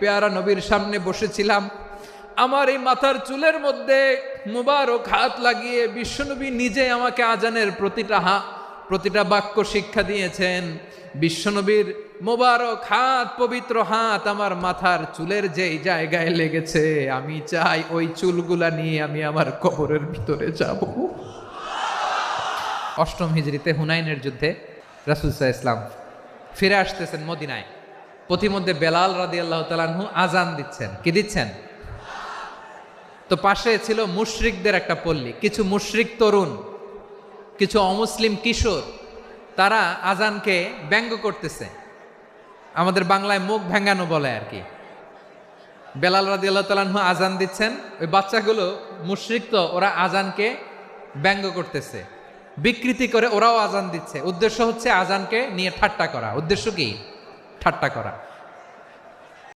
পেয়ারা নবীর সামনে বসেছিলাম, আমার এই মাথার চুলের মধ্যে মুবারক হাত লাগিয়ে বিশ্বনবী নিজে আমাকে আজানের প্রতিটা বাক্য শিক্ষা দিয়েছেন। বিশ্বনবীর মুবারক হাত, পবিত্র হাত আমার মাথার চুলের যেই জায়গায় লেগেছে, আমি চাই ওই চুলগুলা নিয়ে আমি আমার কবরের ভিতরে যাব। অষ্টম হিজরিতে হুনাইনের যুদ্ধে রাসূল সাল্লাল্লাহু আলাইহি ওয়াসাল্লাম ফিরে আসতেছেন মদিনায়। পথিমধ্যে বেলাল রাদিয়াল্লাহু তাআলা আনহু আজান দিচ্ছেন। কি দিচ্ছেন? তো পাশে ছিল মুশরিকদের একটা পল্লী, কিছু মুশরিক তরুণ, কিছু অমুসলিম কিশোর, তারা আজানকে ব্যঙ্গ করতেছে। আমাদের বাংলায় মুখ ভেঙ্গানো বলে আর কি। বেলাল রাদিয়াল্লাহু তাআলা আনহু আজান দিচ্ছেন, ওই বাচ্চাগুলো মুশরিক, তো ওরা আজানকে ব্যঙ্গ করতেছে, বিকৃতি করে ওরাও আজান দিচ্ছে। উদ্দেশ্য হচ্ছে আজানকে নিয়ে ঠাট্টা করা। উদ্দেশ্য কি? ঠাট্টা করা।